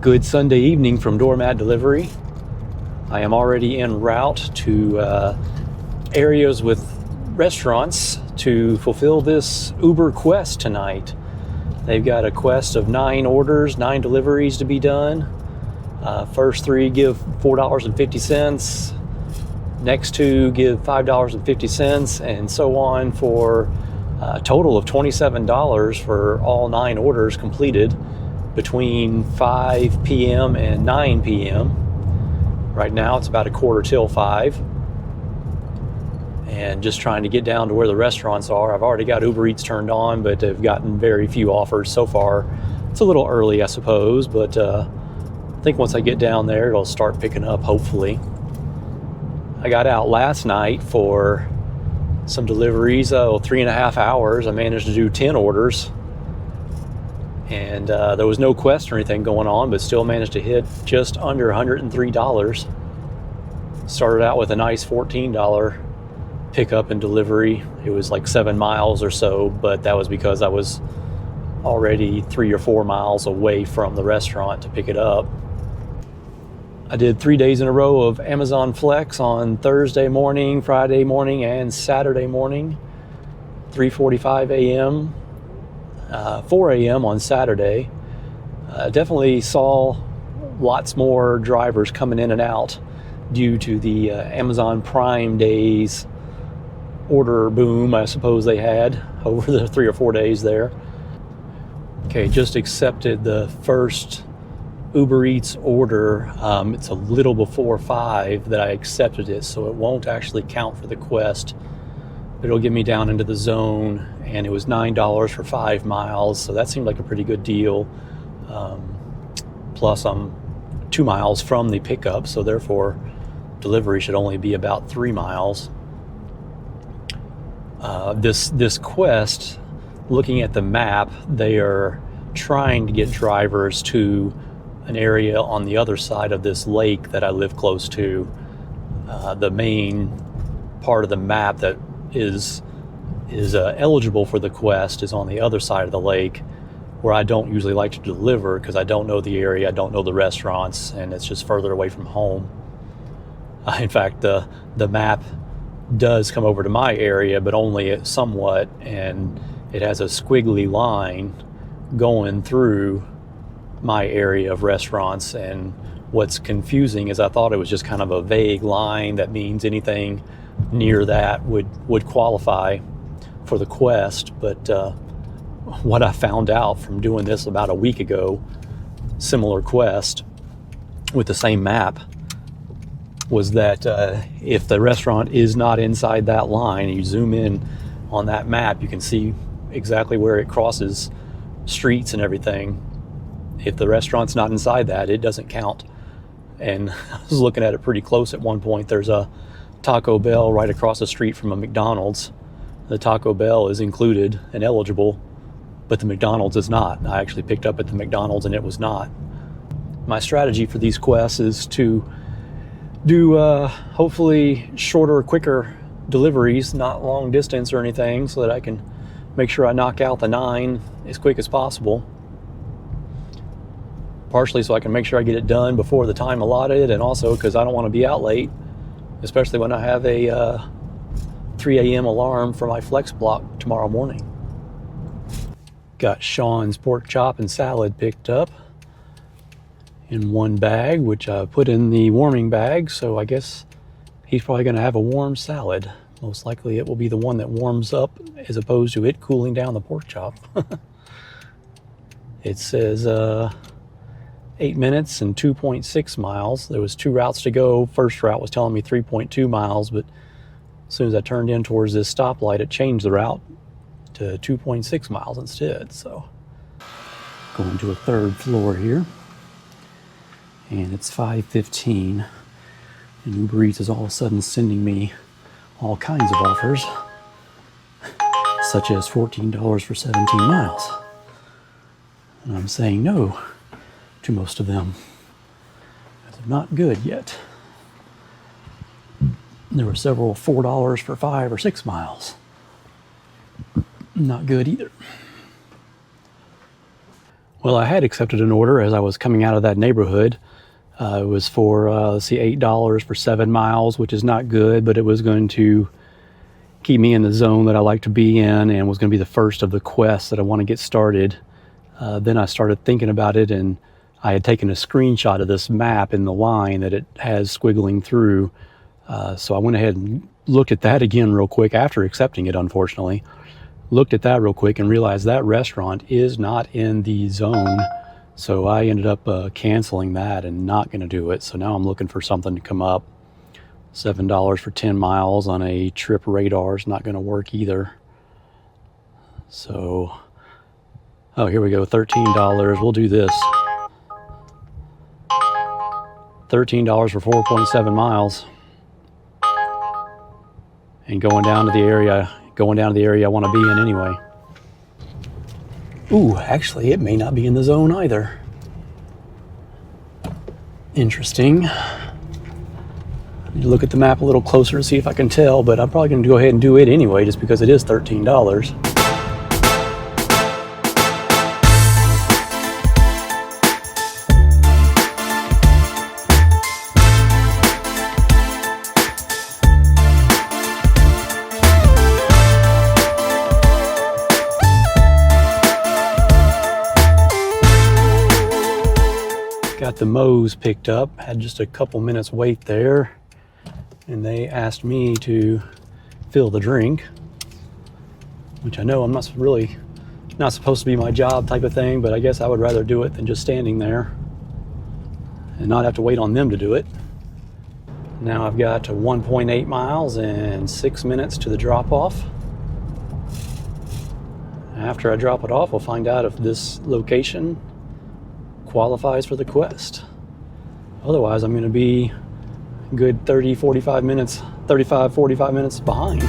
Good Sunday evening from Doormat Delivery. I am already en route to areas with restaurants to fulfill this Uber quest tonight. They've got a quest of 9 orders, 9 deliveries to be done. First 3 give $4.50. Next 2 give $5.50, and so on for a total of $27 for all 9 orders completed between 5 p.m. and 9 p.m. Right now it's about 5:15, and just trying to get down to where the restaurants are. I've already got Uber Eats turned on, but I've gotten very few offers so far. It's a little early, I suppose, but I think once I get down there, it'll start picking up, hopefully. I got out last night for some deliveries, 3.5 hours. I managed to do 10 orders. And there was no quest or anything going on, but still managed to hit just under $103. Started out with a nice $14 pickup and delivery. It was like 7 miles or so, but that was because I was already 3 or 4 miles away from the restaurant to pick it up. I did 3 days in a row of Amazon Flex on Thursday morning, Friday morning, and Saturday morning, 3:45 a.m., 4 a.m. on Saturday. Definitely saw lots more drivers coming in and out due to the Amazon Prime Days order boom, I suppose they had over the 3 or 4 days there. Okay, just accepted the first Uber Eats order. It's a little before 5 that I accepted it, so it won't actually count for the quest. It'll get me down into the zone, and it was $9 for 5 miles, so that seemed like a pretty good deal. Plus I'm 2 miles from the pickup, so therefore delivery should only be about 3 miles. This quest, looking at the map, they are trying to get drivers to an area on the other side of this lake that I live close to. The main part of the map that is eligible for the quest is on the other side of the lake, where I don't usually like to deliver because I don't know the area, I don't know the restaurants, and it's just further away from home. In fact, the map does come over to my area, but only somewhat, and it has a squiggly line going through my area of restaurants. And what's confusing is I thought it was just kind of a vague line that means anything near that would qualify for the quest. But what I found out from doing this about a week ago, similar quest with the same map, was that if the restaurant is not inside that line and you zoom in on that map, you can see exactly where it crosses streets and everything. If the restaurant's not inside that, it doesn't count. And I was looking at it pretty close at one point. There's a Taco Bell right across the street from a McDonald's. The Taco Bell is included and eligible, but the McDonald's is not. I actually picked up at the McDonald's and it was not. My strategy for these quests is to do hopefully shorter, quicker deliveries, not long distance or anything, so that I can make sure I knock out the 9 as quick as possible. Partially so I can make sure I get it done before the time allotted, and also because I don't want to be out late, especially when I have a 3 a.m. alarm for my flex block tomorrow morning. Got Sean's pork chop and salad picked up in one bag, which I put in the warming bag, so I guess he's probably going to have a warm salad. Most likely it will be the one that warms up as opposed to it cooling down the pork chop. It says 8 minutes and 2.6 miles. There was 2 routes to go. First route was telling me 3.2 miles, but as soon as I turned in towards this stoplight, it changed the route to 2.6 miles instead. So going to a 3rd floor here, and it's 5:15, and Uber Eats is all of a sudden sending me all kinds of offers, such as $14 for 17 miles. And I'm saying no to most of them, because they're not good yet. There were several $4 for 5 or 6 miles. Not good either. Well, I had accepted an order as I was coming out of that neighborhood. It was for, let's see, $8 for 7 miles, which is not good, but it was going to keep me in the zone that I like to be in and was going to be the first of the quests that I want to get started. Then I started thinking about it, and I had taken a screenshot of this map in the line that it has squiggling through. So I went ahead and looked at that again real quick after accepting it, unfortunately. Looked at that real quick and realized that restaurant is not in the zone. So I ended up canceling that and not going to do it. So now I'm looking for something to come up. $7 for 10 miles on a trip radar is not going to work either. So, oh, here we go, $13. We'll do this. $13 for 4.7 miles. And going down to the area I want to be in anyway. Ooh, actually, it may not be in the zone either. Interesting. I need to look at the map a little closer to see if I can tell, but I'm probably going to go ahead and do it anyway, just because it is $13. Got the Moe's picked up, had just a couple minutes wait there, and they asked me to fill the drink, which I know I'm not supposed to be my job type of thing, but I guess I would rather do it than just standing there and not have to wait on them to do it. Now I've got 1.8 miles and 6 minutes to the drop-off. After I drop it off, we'll find out if this location qualifies for the quest. Otherwise, I'm going to be a good 45 minutes behind.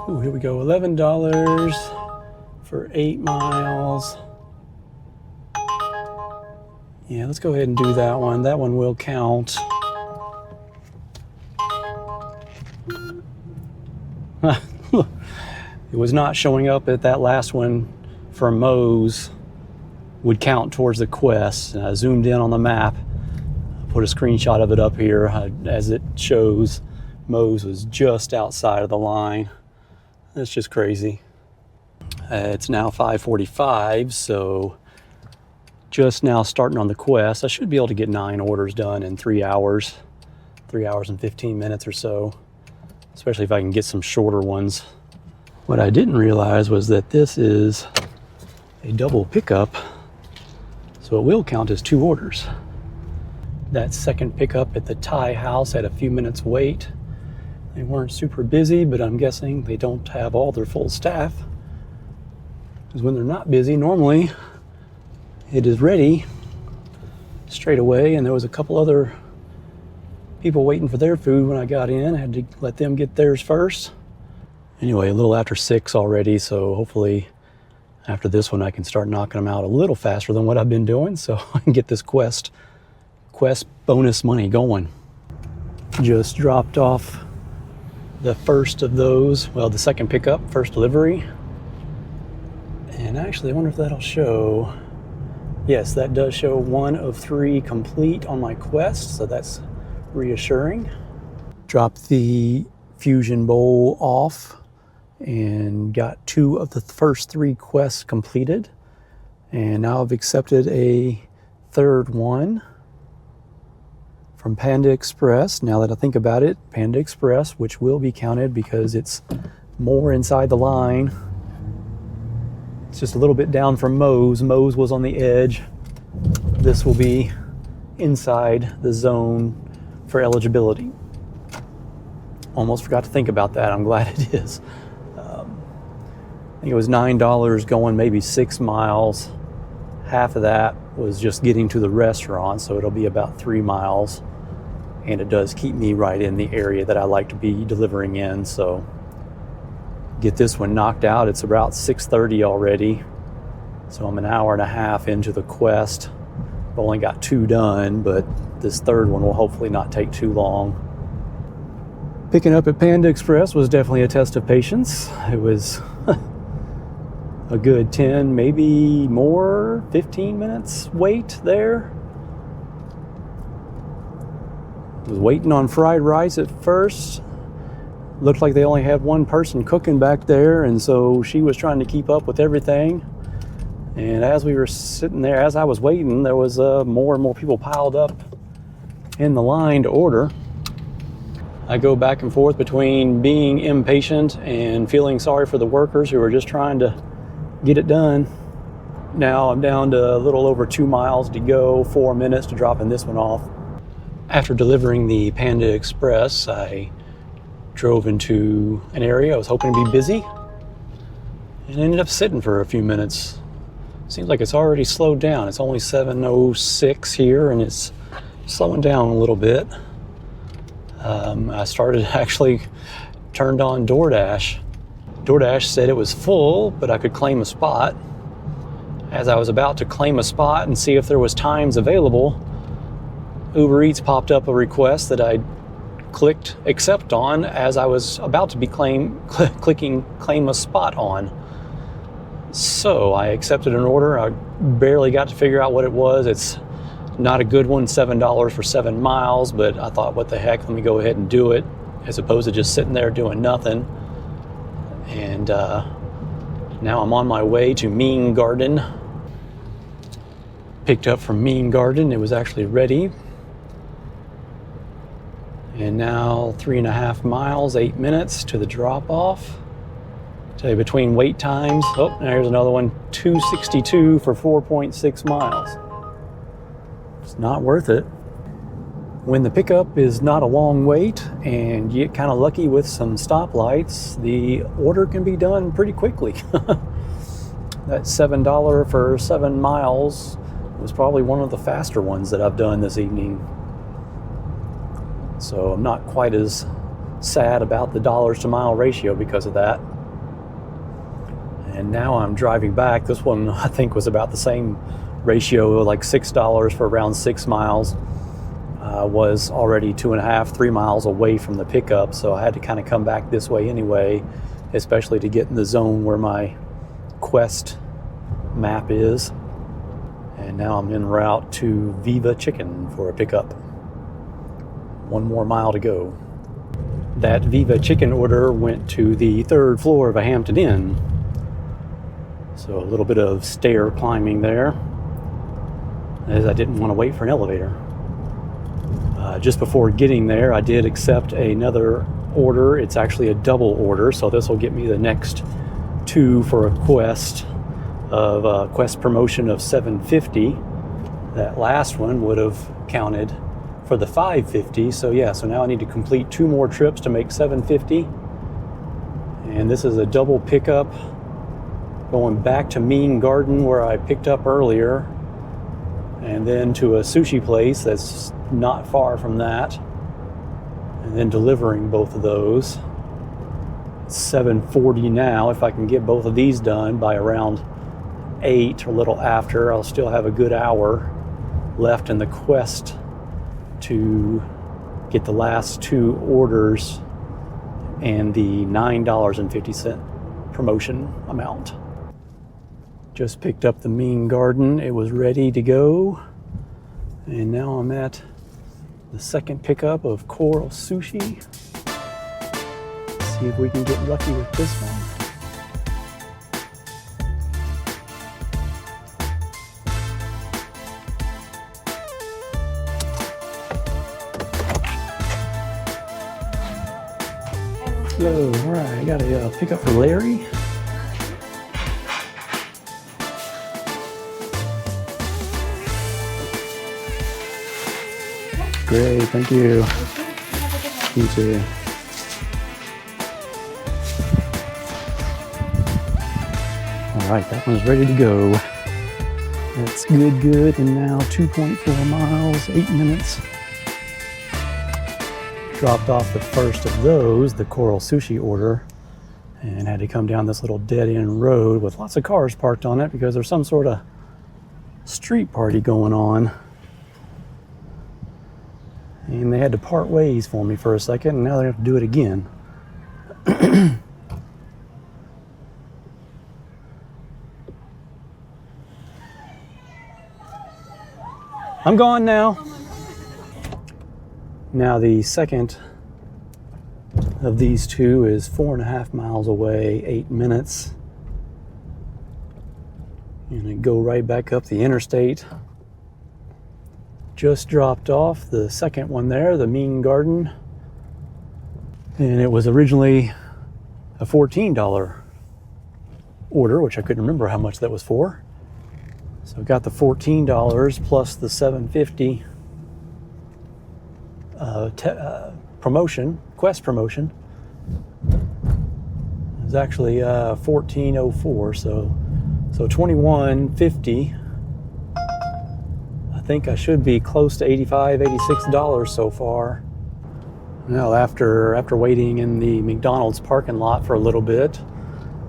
Ooh, here we go, $11 for 8 miles. Yeah, let's go ahead and do that one. That one will count. It was not showing up at that last one for Moe's would count towards the quest. And I zoomed in on the map, put a screenshot of it up here. As it shows, Moe's was just outside of the line. That's just crazy. It's now 5:45, so just now starting on the quest. I should be able to get 9 orders done in 3 hours, 3 hours and 15 minutes or so, especially if I can get some shorter ones. What I didn't realize was that this is a double pickup, so it will count as 2 orders. That second pickup at the Thai house had a few minutes wait. They weren't super busy, but I'm guessing they don't have all their full staff. Because when they're not busy, normally it is ready straight away, and there was a couple other people waiting for their food when I got in. I had to let them get theirs first. Anyway, a little after 6 already, so hopefully after this one I can start knocking them out a little faster than what I've been doing, so I can get this quest bonus money going. Just dropped off the first of those, well, the second pickup, first delivery. And actually, I wonder if that'll show. Yes, that does show 1 of 3 complete on my quest, so that's reassuring. Dropped the Fusion Bowl off and got 2 of the first 3 quests completed. And now I've accepted a third one from Panda Express. Now that I think about it, Panda Express, which will be counted because it's more inside the line. It's just a little bit down from Moe's. Moe's was on the edge. This will be inside the zone for eligibility. Almost forgot to think about that. I'm glad it is. I think it was $9 going maybe 6 miles. Half of that was just getting to the restaurant, so it'll be about 3 miles. And it does keep me right in the area that I like to be delivering in, so get this one knocked out. It's about 6:30 already, so I'm an hour and a half into the quest. I've only got 2 done, but this third one will hopefully not take too long. Picking up at Panda Express was definitely a test of patience. It was a good 10, maybe more, 15 minutes wait there. I was waiting on fried rice at first. Looked like they only had one person cooking back there, and so she was trying to keep up with everything. And as we were sitting there, as I was waiting, there was more and more people piled up in the line to order. I go back and forth between being impatient and feeling sorry for the workers who are just trying to get it done. Now I'm down to a little over 2 miles to go, 4 minutes to dropping this one off. After delivering the Panda Express, I drove into an area I was hoping to be busy and ended up sitting for a few minutes. Seems like it's already slowed down. It's only 7:06 here and it's slowing down a little bit. I turned on DoorDash. DoorDash said it was full, but I could claim a spot. As I was about to claim a spot and see if there was times available, Uber Eats popped up a request that I clicked accept on as I was about to be clicking claim a spot on. So I accepted an order. I barely got to figure out what it was. It's not a good one, $7 for 7 miles, but I thought, what the heck, let me go ahead and do it, as opposed to just sitting there doing nothing. And now I'm on my way to Mean Garden. Picked up from Mean Garden. It was actually ready. And now 3.5 miles, 8 minutes to the drop-off. Tell you, between wait times, oh, there's another one, 262 for 4.6 miles. It's not worth it. When the pickup is not a long wait and you get kind of lucky with some stoplights, the order can be done pretty quickly. That $7 for 7 miles was probably one of the faster ones that I've done this evening. So I'm not quite as sad about the dollars to mile ratio because of that. And now I'm driving back. This one I think was about the same ratio, like $6 for around 6 miles. Was already 2.5, 3 miles away from the pickup, so I had to kind of come back this way anyway, especially to get in the zone where my quest map is. And now I'm en route to Viva Chicken for a pickup. 1 more mile to go. That Viva Chicken order went to the 3rd floor of a Hampton Inn. So a little bit of stair climbing there, as I didn't want to wait for an elevator. Just before getting there, I did accept another order. It's actually a double order, so this will get me the next 2 for a quest promotion of $7.50. That last one would have counted for the $5.50. So yeah, so now I need to complete 2 more trips to make $7.50. And this is a double pickup going back to Mean Garden where I picked up earlier, and then to a sushi place that's not far from that, and then delivering both of those. It's 7:40 now. If I can get both of these done by around 8 or a little after, I'll still have a good hour left in the quest to get the last 2 orders and the $9.50 promotion amount. Just picked up the Mean Garden. It was ready to go. And now I'm at the second pickup of Coral Sushi. See if we can get lucky with this one. Hello, all right, I got a pickup for Larry. Great, thank you. You too. All right, that one's ready to go. That's good. And now 2.4 miles, 8 minutes. Dropped off the first of those, the Coral Sushi order, and had to come down this little dead-end road with lots of cars parked on it because there's some sort of street party going on. And they had to part ways for me for a second, and now they have to do it again. I'm gone now. Now the second of these two is 4.5 miles away, 8 minutes. And I go right back up the interstate. Just dropped off the second one there, the Mean Garden. And it was originally a $14 order, which I couldn't remember how much that was for. So I got the $14 plus the $7.50 promotion, Quest promotion. It was actually $14.04, so $21.50. I think I should be close to $85, $86 so far. Now after waiting in the McDonald's parking lot for a little bit,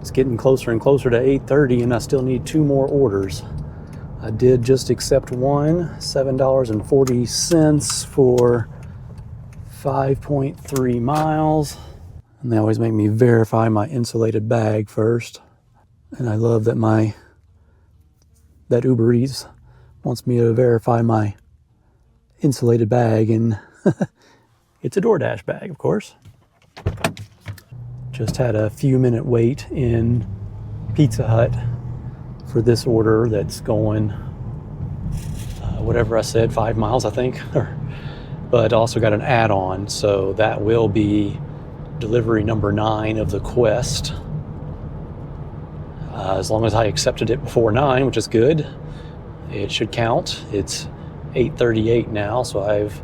it's getting closer and closer to 8:30, and I still need 2 more orders. I did just accept one, $7.40 for 5.3 miles. And they always make me verify my insulated bag first. And I love that that Uber Eats wants me to verify my insulated bag, and it's a DoorDash bag, of course. Just had a few minute wait in Pizza Hut for this order that's going, whatever I said, 5 miles, I think. But also got an add-on, so that will be delivery number 9 of the Quest. As long as I accepted it before 9, which is good, it should count. It's 8:38 now, so I've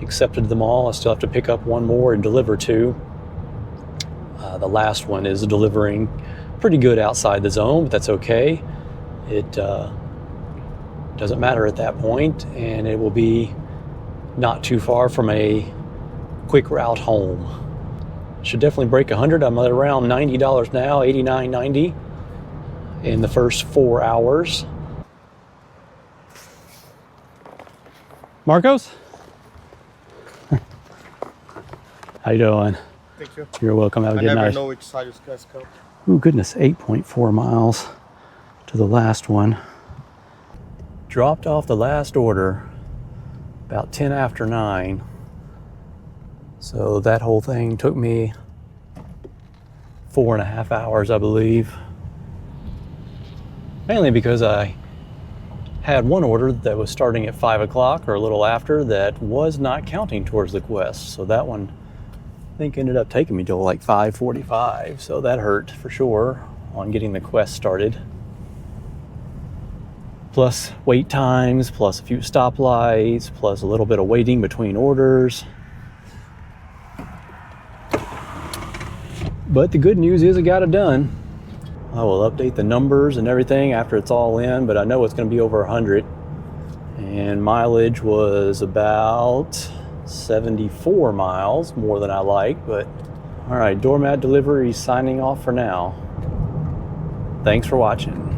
accepted them all. I still have to pick up one more and deliver 2. The last one is delivering pretty good outside the zone, but that's okay. It doesn't matter at that point, and it will be not too far from a quick route home. Should definitely break 100. I'm at around $90 now, $89.90 in the first 4 hours. Marcos? How you doing? Thank you. You're welcome. Have a good night. I never know which side is guys come. Oh goodness, 8.4 miles to the last one. Dropped off the last order about 10 after 9. So that whole thing took me 4.5 hours, I believe. Mainly because I had one order that was starting at 5 o'clock or a little after that was not counting towards the Quest. So that one, I think, ended up taking me till like 5:45. So that hurt for sure on getting the Quest started. Plus wait times, plus a few stoplights, plus a little bit of waiting between orders. But the good news is I got it done. I will update the numbers and everything after it's all in, but I know it's going to be over 100. And mileage was about 74 miles, more than I like, but all right, Doormat Delivery signing off for now. Thanks for watching.